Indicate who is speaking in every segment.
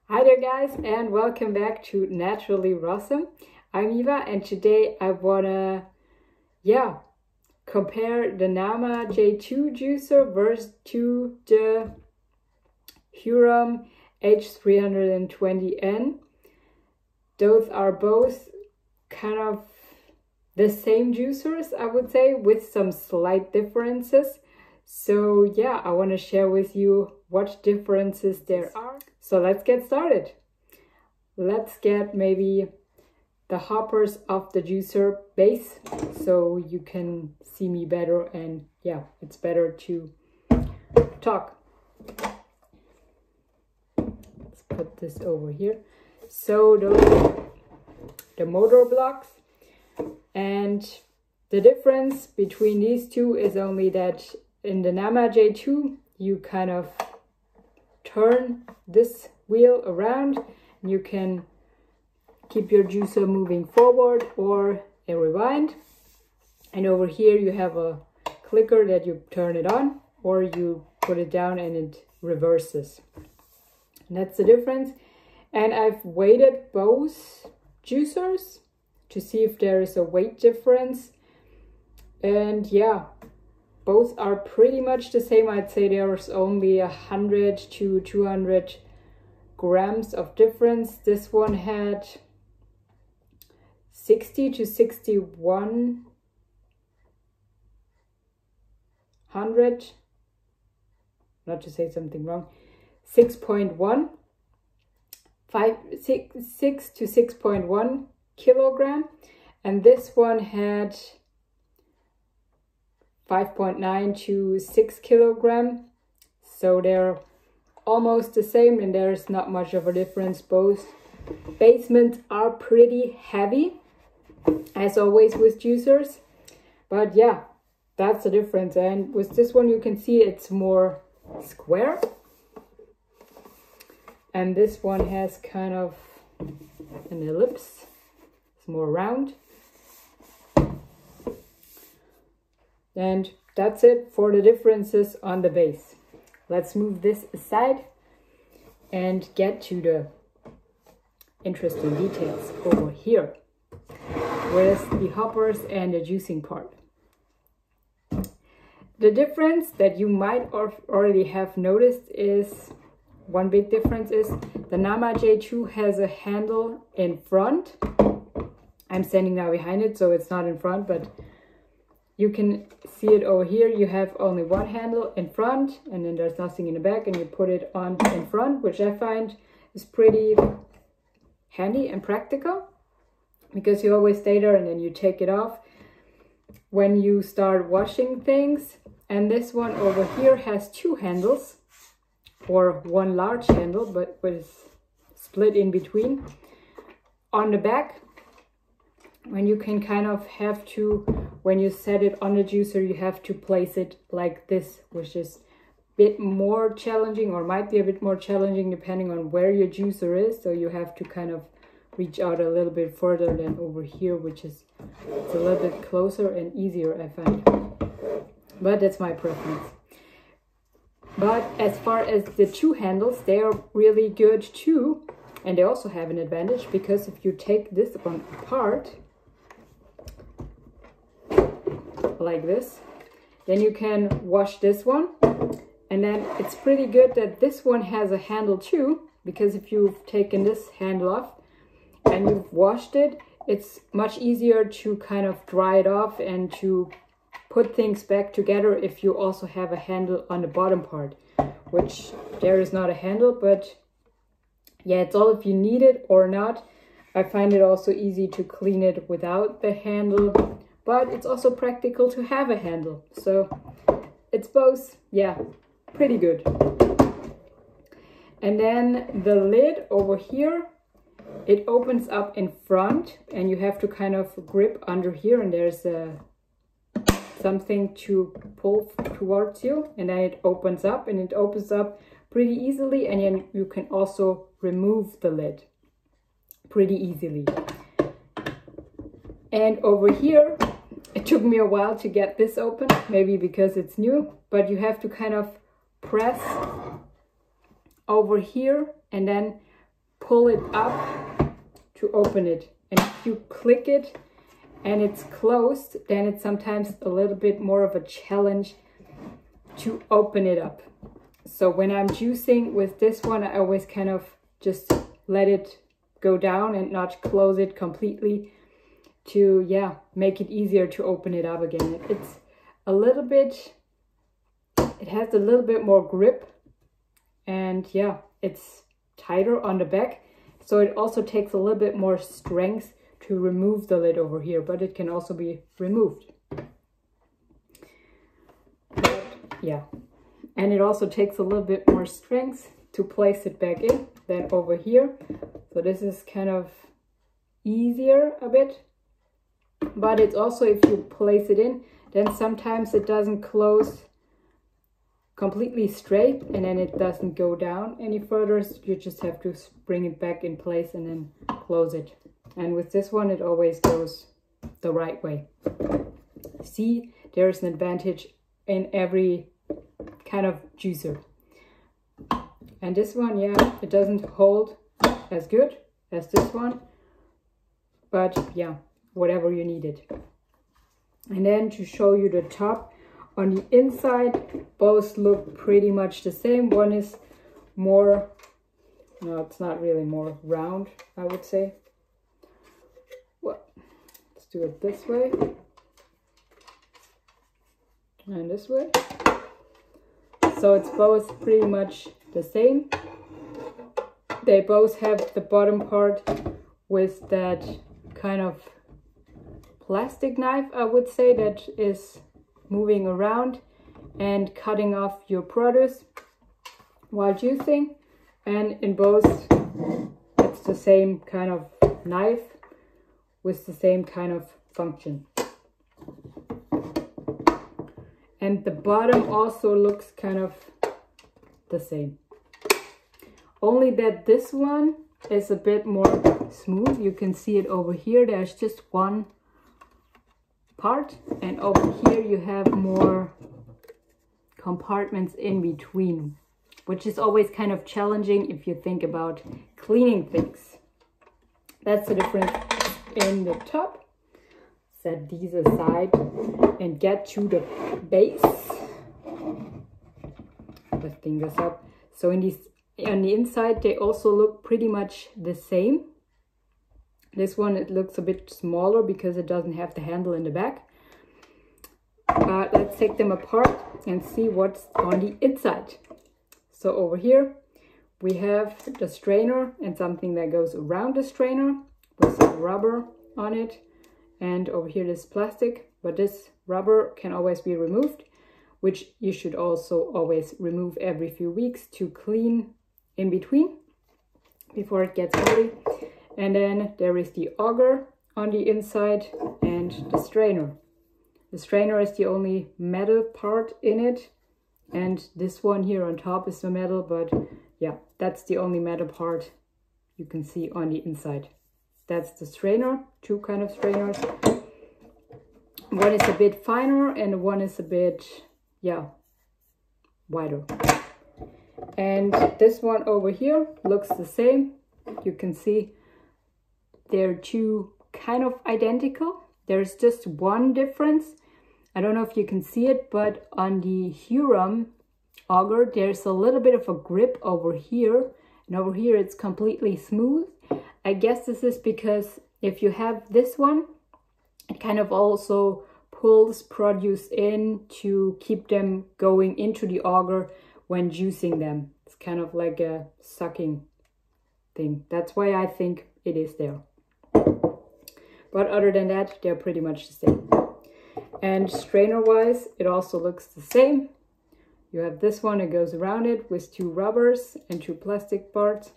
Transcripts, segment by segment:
Speaker 1: Hi there guys, and welcome back to Naturally Rawsome. I'm Eva, and today I wanna compare the Nama J2 juicer versus the Hurom H320N. Those are both kind of the same juicers, I would say, with some slight differences. So yeah, I want to share with you what differences there are. So let's get started. Let's get maybe the hoppers of the juicer base so you can see me better, and yeah, it's better to talk. Let's put this over here. So those are the motor blocks, and the difference between these two is only that in the Nama J2 you kind of turn this wheel around. You can keep your juicer moving forward or a rewind, and over here you have a clicker that you turn it on or you put it down and it reverses. And that's the difference. And I've weighted both juicers to see if there is a weight difference, and yeah, both are pretty much the same. I'd say there's only 100 to 200 grams of difference. This one had 60 to 6100, not to say something wrong, 6.1, 6 to 6.1 kilogram, and this one had 5.9 to 6 kilogram. So they're almost the same, and there's not much of a difference. Both basements are pretty heavy, as always with juicers, but yeah, that's the difference. And with this one you can see it's more square, and this one has kind of an ellipse. It's more round. And that's it for the differences on the base. Let's move this aside and get to the interesting details over here with the hoppers and the juicing part. The difference that you might already have noticed is, one big difference is the Nama J2 has a handle in front. I'm standing now behind it, so it's not in front, but you can see it over here. You have only one handle in front, and then there's nothing in the back, and you put it on in front, which I find is pretty handy and practical, because you always stay there and then you take it off when you start washing things. And this one over here has two handles, or one large handle, but with split in between on the back. When you can kind of have to, when you set it on the juicer, you have to place it like this, which is a bit more challenging, or might be a bit more challenging depending on where your juicer is. So you have to kind of reach out a little bit further than over here, which is it's a little bit closer and easier, I find. But that's my preference. But as far as the two handles, they are really good too. And they also have an advantage, because if you take this one apart, like this, then you can wash this one. And then it's pretty good that this one has a handle too, because if you've taken this handle off and you've washed it, it's much easier to kind of dry it off and to put things back together if you also have a handle on the bottom part, which there is not a handle. But yeah, it's all if you need it or not. I find it also easy to clean it without the handle, but it's also practical to have a handle. So it's both, yeah, pretty good. And then the lid over here, it opens up in front, and you have to kind of grip under here, and there's something to pull towards you, and then it opens up, and it opens up pretty easily, and then you can also remove the lid pretty easily. And over here, it took me a while to get this open, maybe because it's new, but you have to kind of press over here and then pull it up to open it. And if you click it and it's closed, then it's sometimes a little bit more of a challenge to open it up. So when I'm juicing with this one, I always kind of just let it go down and not close it completely to, yeah, make it easier to open it up again. It's a little bit, it has a little bit more grip, and yeah, it's tighter on the back. So it also takes a little bit more strength to remove the lid over here, but it can also be removed. But, yeah, and it also takes a little bit more strength to place it back in than over here. So this is kind of easier a bit, but it's also, if you place it in, then sometimes it doesn't close completely straight and then it doesn't go down any further. So you just have to bring it back in place and then close it. And with this one, it always goes the right way. See, there's an advantage in every kind of juicer. And this one, yeah, it doesn't hold as good as this one, but yeah, whatever you need it. And then to show you the top, on the inside, both look pretty much the same. One is more, no, it's not really more round, I would say. Well, let's do it this way. And this way. So it's both pretty much the same. They both have the bottom part with that kind of plastic knife, I would say, that is moving around and cutting off your produce while juicing. And in both, it's the same kind of knife with the same kind of function. And the bottom also looks kind of the same. Only that this one is a bit more smooth. You can see it over here. There's just one part, and over here you have more compartments in between, which is always kind of challenging if you think about cleaning things. That's the difference in the top. Set these aside and get to the base. Lifting this up. So in these, on the inside, they also look pretty much the same. This one, it looks a bit smaller because it doesn't have the handle in the back. But let's take them apart and see what's on the inside. So over here, we have the strainer and something that goes around the strainer with some rubber on it. And over here, this plastic, but this rubber can always be removed, which you should also always remove every few weeks to clean in between before it gets dirty. And then there is the auger on the inside and the strainer. The strainer is the only metal part in it. And this one here on top is the metal, but yeah, that's the only metal part you can see on the inside. That's the strainer, two kind of strainers. One is a bit finer and one is a bit, yeah, wider. And this one over here looks the same. You can see they're two kind of identical. There's just one difference. I don't know if you can see it, but on the Hurom auger, there's a little bit of a grip over here. And over here, it's completely smooth. I guess this is because if you have this one, it kind of also pulls produce in to keep them going into the auger when juicing them. It's kind of like a sucking thing. That's why I think it is there. But other than that, they're pretty much the same. And strainer wise, it also looks the same. You have this one, it goes around it with two rubbers and two plastic parts.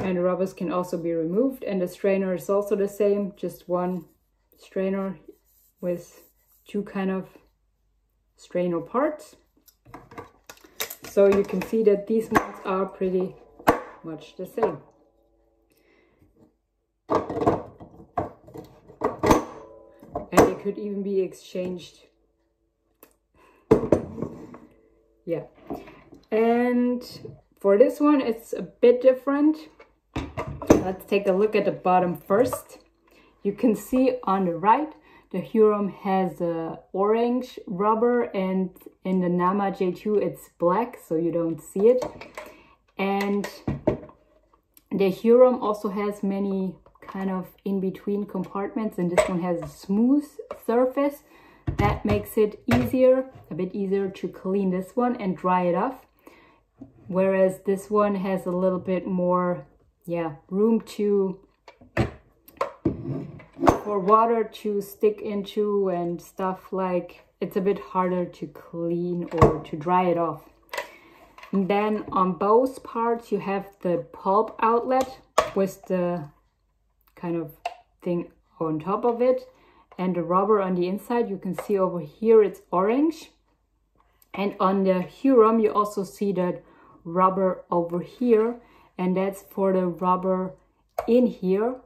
Speaker 1: And the rubbers can also be removed. And the strainer is also the same, just one strainer with two kind of strainer parts. So you can see that these ones are pretty much the same. And they could even be exchanged. Yeah. And for this one, it's a bit different. Let's take a look at the bottom first. You can see on the right, the Hurom has a orange rubber, and in the Nama J2 it's black, so you don't see it. And the Hurom also has many kind of in-between compartments, and this one has a smooth surface. That makes it easier, a bit easier to clean this one and dry it off. Whereas this one has a little bit more, yeah, room for water to stick into and stuff, like it's a bit harder to clean or to dry it off. And then on both parts you have the pulp outlet with the kind of thing on top of it, and the rubber on the inside. You can see over here it's orange, and on the Hurom you also see that rubber over here, and that's for the rubber in here.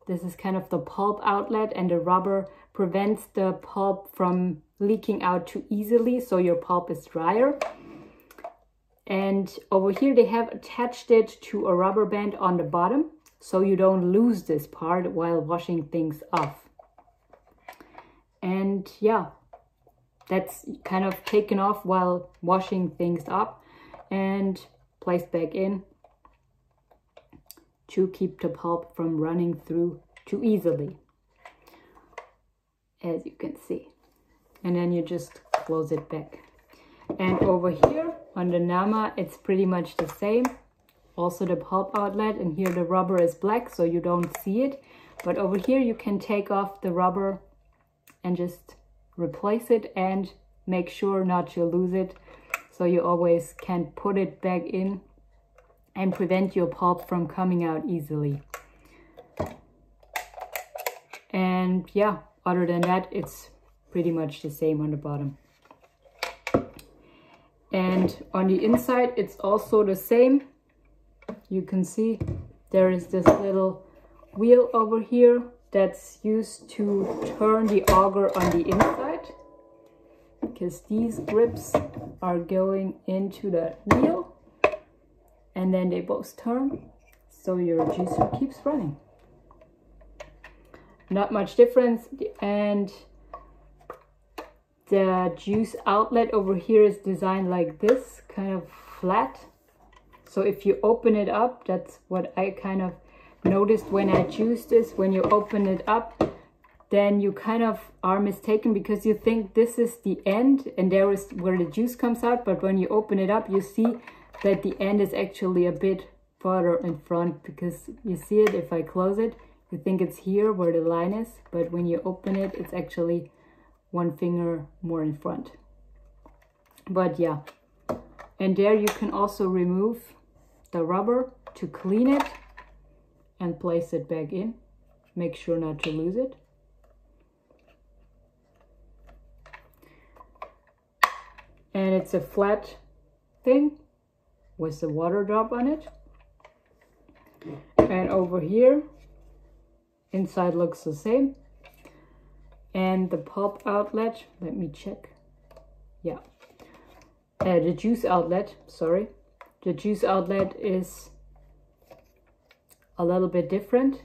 Speaker 1: This is kind of the pulp outlet, and the rubber prevents the pulp from leaking out too easily, so your pulp is drier. And over here they have attached it to a rubber band on the bottom, so you don't lose this part while washing things off. And yeah, that's kind of taken off while washing things up and placed back in to keep the pulp from running through too easily, as you can see. And then you just close it back. And over here on the Nama, it's pretty much the same. Also the pulp outlet, and here the rubber is black, so you don't see it. But over here you can take off the rubber and just replace it and make sure not to lose it. So you always can put it back in and prevent your pulp from coming out easily. And yeah, other than that, it's pretty much the same on the bottom. And on the inside, it's also the same. You can see there is this little wheel over here that's used to turn the auger on the inside, because these grips are going into the wheel, and then they both turn, so your juicer keeps running. Not much difference. And the juice outlet over here is designed like this, kind of flat. So if you open it up, that's what I kind of noticed when I juiced this. When you open it up, then you kind of are mistaken, because you think this is the end and there is where the juice comes out. But when you open it up, you see that the end is actually a bit further in front, because you see it, if I close it, you think it's here where the line is, but when you open it, it's actually one finger more in front. But yeah, and there you can also remove the rubber to clean it and place it back in. Make sure not to lose it. And it's a flat thing with the water drop on it. And over here, inside looks the same. And the pulp outlet, let me check. Yeah, the juice outlet, sorry. The juice outlet is a little bit different,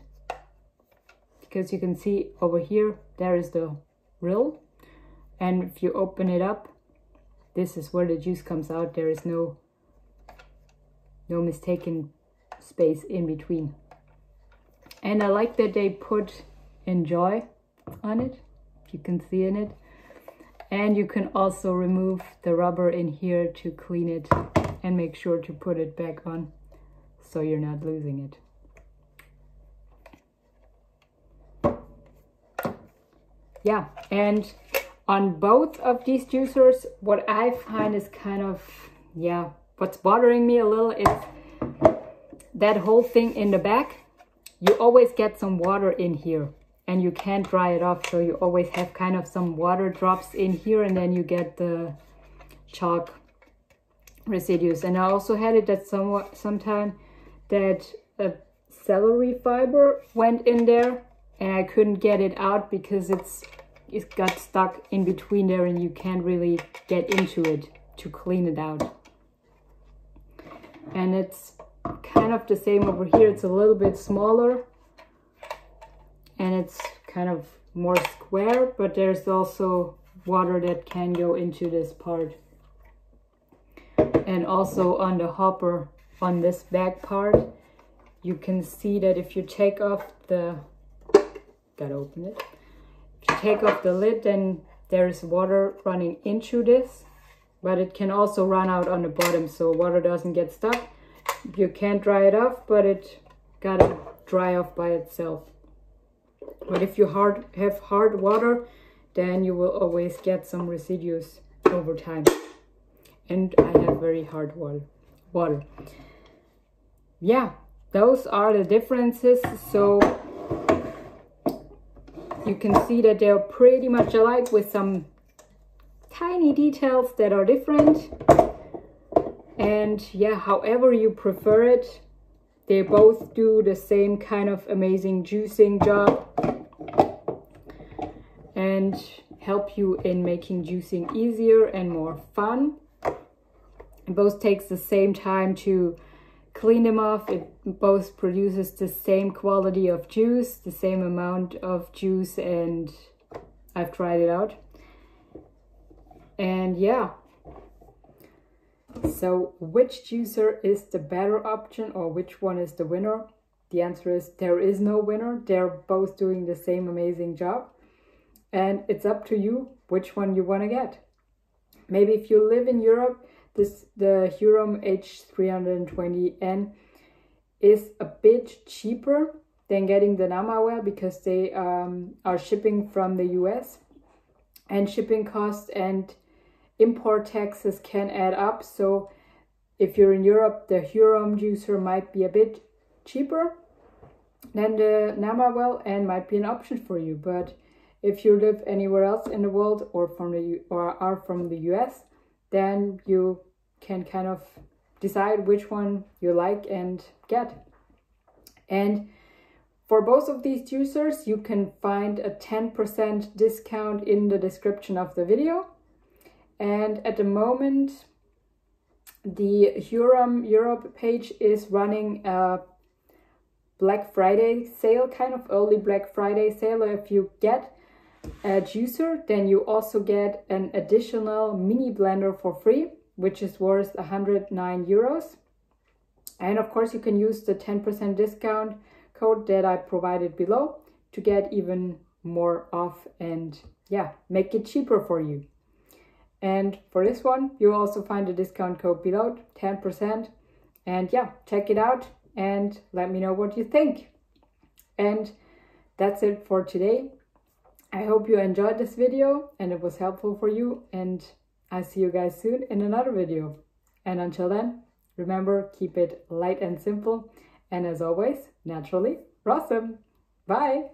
Speaker 1: because you can see over here, there is the rill. And if you open it up, this is where the juice comes out. There is no mistaken space in between. And I like that they put enjoy on it, if you can see in it. And you can also remove the rubber in here to clean it and make sure to put it back on, so you're not losing it. Yeah, and on both of these juicers, what I find is kind of, yeah, what's bothering me a little is that whole thing in the back. You always get some water in here and you can't dry it off, so you always have kind of some water drops in here, and then you get the chalk residues. And I also had it that sometime that a celery fiber went in there and I couldn't get it out because it got stuck in between there, and you can't really get into it to clean it out. And it's kind of the same over here. It's a little bit smaller and it's kind of more square, but there's also water that can go into this part. And also on the hopper, on this back part, you can see that if you take off the, gotta open it. If you take off the lid, then there's water running into this, but it can also run out on the bottom, so water doesn't get stuck. You can't dry it off, but it gotta dry off by itself. But if you have hard water, then you will always get some residues over time. And I have very hard water. Yeah, those are the differences. So you can see that they're pretty much alike with some tiny details that are different. And yeah, however you prefer it, they both do the same kind of amazing juicing job and help you in making juicing easier and more fun. It both takes the same time to clean them off. It both produces the same quality of juice, the same amount of juice, and I've tried it out. And yeah, so which juicer is the better option, or which one is the winner? The answer is there is no winner. They're both doing the same amazing job. And it's up to you which one you want to get. Maybe if you live in Europe, the Hurom H320N is a bit cheaper than getting the Namawell, because they are shipping from the US, and shipping costs and import taxes can add up. So if you're in Europe, the Hurom juicer might be a bit cheaper than the Namawell and might be an option for you. But if you live anywhere else in the world, or are from the US, then you can kind of decide which one you like and get. And for both of these juicers, you can find a 10% discount in the description of the video. And at the moment, the Hurom Europe page is running a Black Friday sale, kind of early Black Friday sale. If you get a juicer, then you also get an additional mini blender for free, which is worth 109 euros. And of course, you can use the 10% discount code that I provided below to get even more off and yeah, make it cheaper for you. And for this one, you'll also find the discount code below, 10%. And yeah, check it out and let me know what you think. And that's it for today. I hope you enjoyed this video and it was helpful for you, and I'll see you guys soon in another video. And until then, remember, keep it light and simple, and as always, naturally Rawsome. Bye!